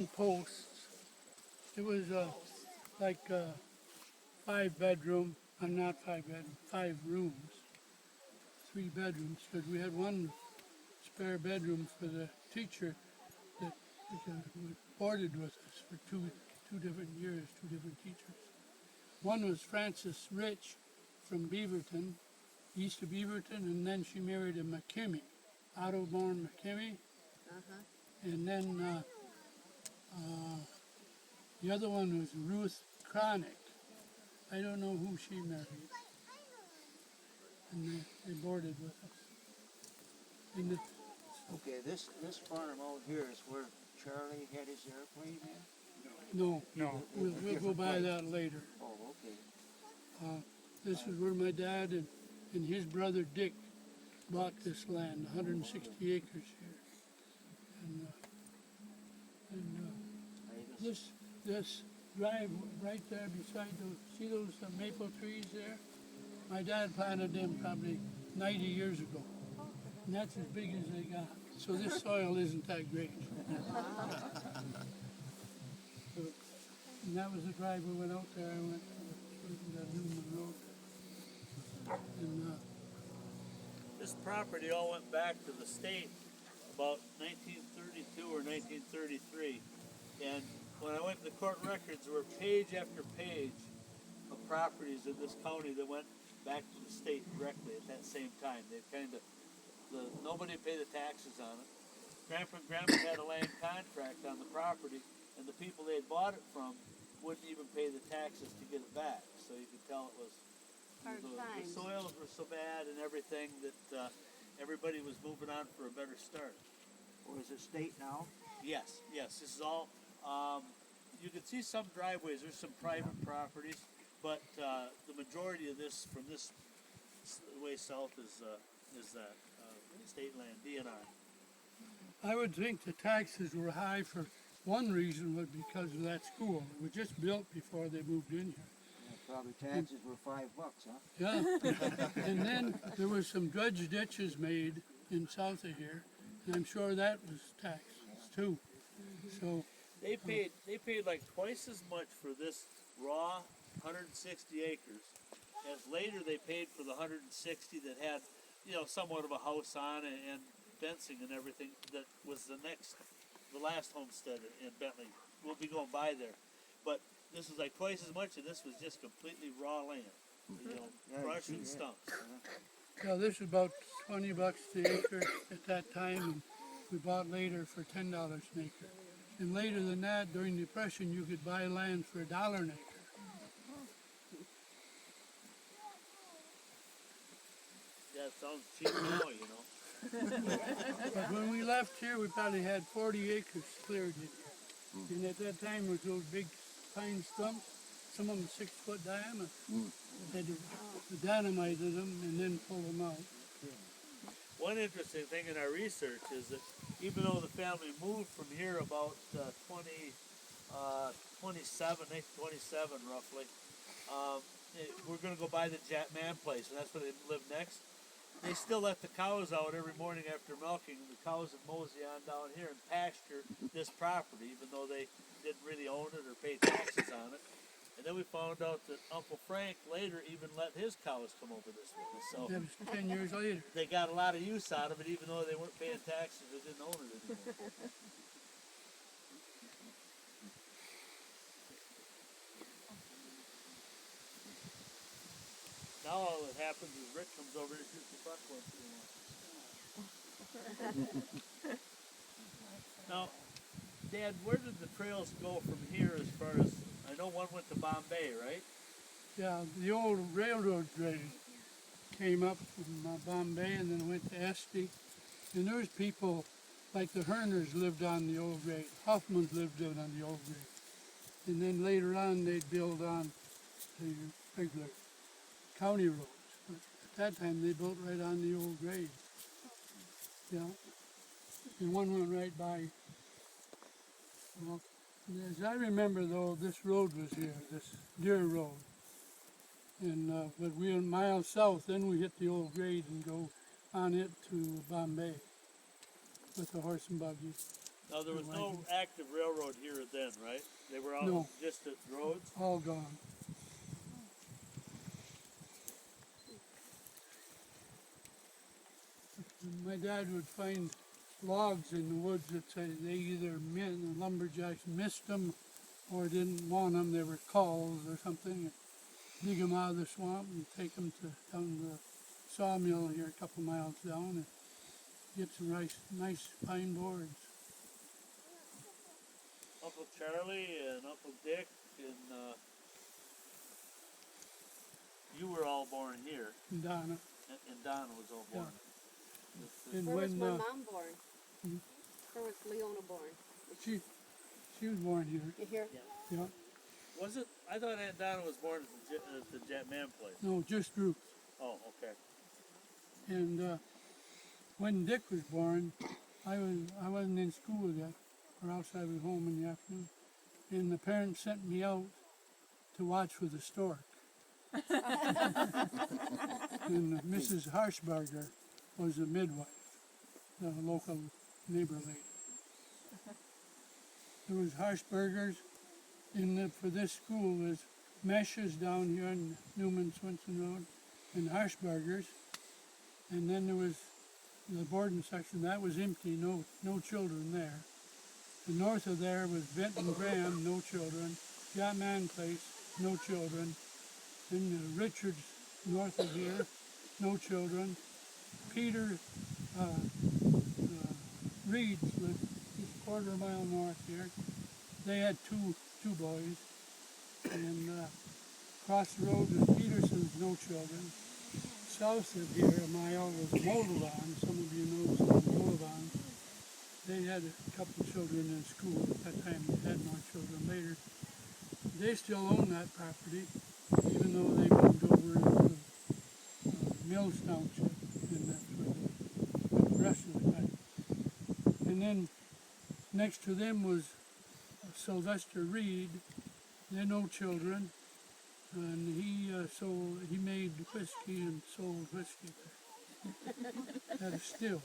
posts. It was like 5 bedroom, not 5 bedroom, 5 rooms, 3 bedrooms, because we had one spare bedroom for the teacher that boarded with us for two different years, two different teachers. One was Frances Rich from Beaverton, east of Beaverton, and then she married a McKimmy, Otto-born McKimmy, and then the other one was Ruth Cronick. I don't know who she married, and they boarded with us. And Okay, this farm out here is where Charlie had his airplane in? no, No. we'll go by that later. Oh, okay. This is where my dad and his brother Dick bought this land, 160 acres here. And I just, this drive right there beside those, see those maple trees there? My dad planted them probably 90 years ago. And that's as big as they got. So this soil isn't that great. And that was the drive we went out there. I went to the Newman Road. And This property all went back to the state about 1932 or 1933. And when I went to the court records, there were page after page of properties in this county that went back to the state directly at that same time. They nobody paid the taxes on it. Grandpa and Grandma had a land contract on the property, and the people they had bought it from wouldn't even pay the taxes to get it back. So you could tell it was the soils were so bad and everything that everybody was moving on for a better start. or is it state now? Yes. This is all. You can see some driveways. There's some private properties, but the majority of this from this way south is that state land, DNR. I would think the taxes were high for one reason was because of that school. It was just built before they moved in here. Yeah, probably taxes were $5, huh? Yeah. And then there was some dredge ditches made in south of here, and I'm sure that was taxed too. So They paid like twice as much for this raw 160 acres as later they paid for the 160 that had, somewhat of a house on it and fencing and everything that was the last homestead in Bentley. We'll be going by there. But this was like twice as much and this was just completely raw land. Brush and stumps. yeah, this is about $20 the acre at that time, and we bought later for $10 an acre. And later than that, during the Depression, you could buy land for $1 an acre. Yeah, it sounds cheap now. But when we left here, we probably had 40 acres cleared in here. And at that time, it was those big pine stumps, some of them 6 foot diameter. They dynamited them and then pulled them out. One interesting thing in our research is that even though the family moved from here about 1927 roughly, we're going to go by the Mann place, and that's where they live next. They still let the cows out every morning after milking. The cows would mosey on down here and pasture this property, even though they didn't really own it or pay taxes on it. And then we found out that Uncle Frank later even let his cows come over this way. So That was 10 years later. they got a lot of use out of it, even though they weren't paying taxes or didn't own it anymore. Now all that happens is Rick comes over and shoots the buck once in a while. Now, Dad, where did the trails go from here as far as, I know one went to Bombay, right? Yeah, the old railroad grade came up from Bombay and then went to Estey. And there was people like the Herners lived on the old grade. Hoffmans lived on the old grade. And then later on they'd build on the regular county roads. But at that time they built right on the old grade. Yeah. And one went right by. Well, as I remember though, this road was here, this Deer Road. And but we were a mile south, then we hit the old grade and go on it to Bombay with the horse and buggy. Now, there was no active railroad here then, right? They were all No. just at roads? all gone. And my dad would find logs in the woods that say they either the lumberjacks missed them or didn't want them. They were calls or something. And dig them out of the swamp and take them down to the sawmill here a couple miles down and get some nice pine boards. Uncle Charlie and Uncle Dick and you were all born here, And Donna. and Donna was all born. And Where was when my mom born? Mhm. Where was Leona born? she was born here. You hear? Yeah. Was it? I thought Aunt Donna was born at the Jet Man place. No, just Ruth. Oh, okay. And when Dick was born, I wasn't in school yet, or else I was home in the afternoon. And the parents sent me out to watch for the stork. And Mrs. Harshbarger was a midwife, the local neighbor lady. There was Harshbargers for this school. There's Meshes down here on Newman Swinson Road, and Harshbargers. And then there was the boarding section that was empty, no children there. The north of there was Benton Graham, no children. Jack Man Place, no children. Then Richards north of here, no children. Peter Reed's lived just a quarter mile north here. They had two boys. And across the road was Peterson's, no children. South of here, a mile, was Moldavon. Some of you know some of Moldavon. They had a couple of children in school at that time. They had more children later. They still own that property, even though they moved over into Mills Township, and that's where they spent the rest of the time. And then next to them was Sylvester Reed. They had no children, and he made whiskey and sold whiskey at a still.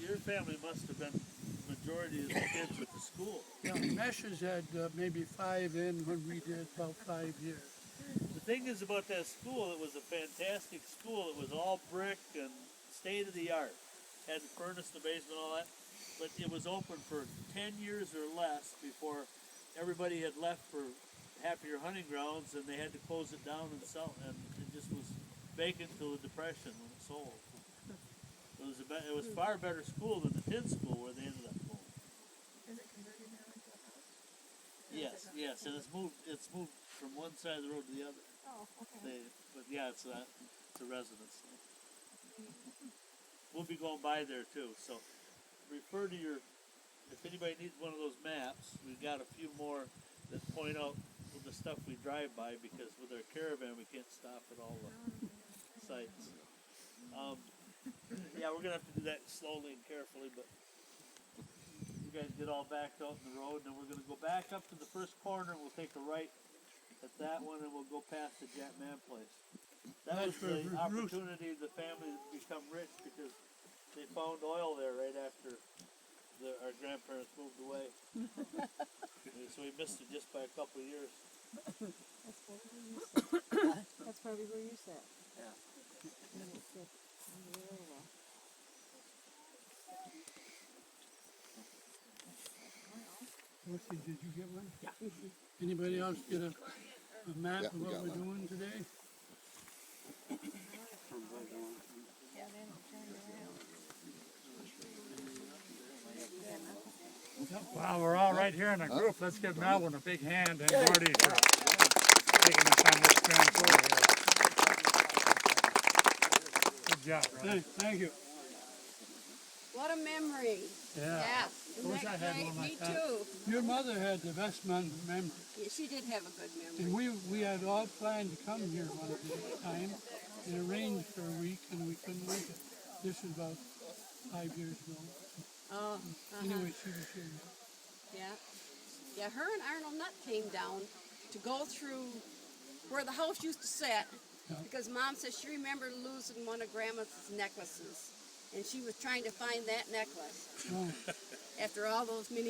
Your family must have been the majority of the kids at the school. Yeah, Meshes had maybe 5 in when we did about 5 years. The thing is about that school, it was a fantastic school. It was all brick and state of the art. Had a furnace in the basement, all that. But it was open for 10 years or less before everybody had left for happier hunting grounds, and they had to close it down and sell. And it just was vacant till the Depression when it sold. It was far better school than the tin school where they ended up going. Is it converted now into a house? Yes, and it's moved from one side of the road to the other. Oh, okay. But yeah, it's a residence. We'll be going by there too. So refer to if anybody needs one of those maps, we've got a few more that point out the stuff we drive by, because with our caravan we can't stop at all the sites. Yeah, we're gonna have to do that slowly and carefully, but you guys get all backed out in the road, and then we're gonna go back up to the first corner, and we'll take a right at that one, and we'll go past the Jack Man place. That was the opportunity of the family to become rich, because they found oil there right after our grandparents moved away. So we missed it just by a couple of years. That's probably where you sat. Yeah. Dorothy, did you get one? Yeah. Anybody else get a map of what we're doing today? Well, we're all right here in a group. Let's give Melvin a big hand and Marty for taking us on this grand tour here. Good job, brother. Thank you. What a memory. Yeah. Isn't Wish that I had great? one Me like that. too. Your mother had the best memory. Yeah, she did have a good memory. And we had all planned to come here one time and arranged for a week, and we couldn't make it. This was about 5 years ago. Oh, Anyway, she was here. yeah. Yeah, her and Arnold Nutt came down to go through where the house used to sit, Yeah. because Mom says she remembered losing one of Grandma's necklaces. and she was trying to find that necklace Right. after all those many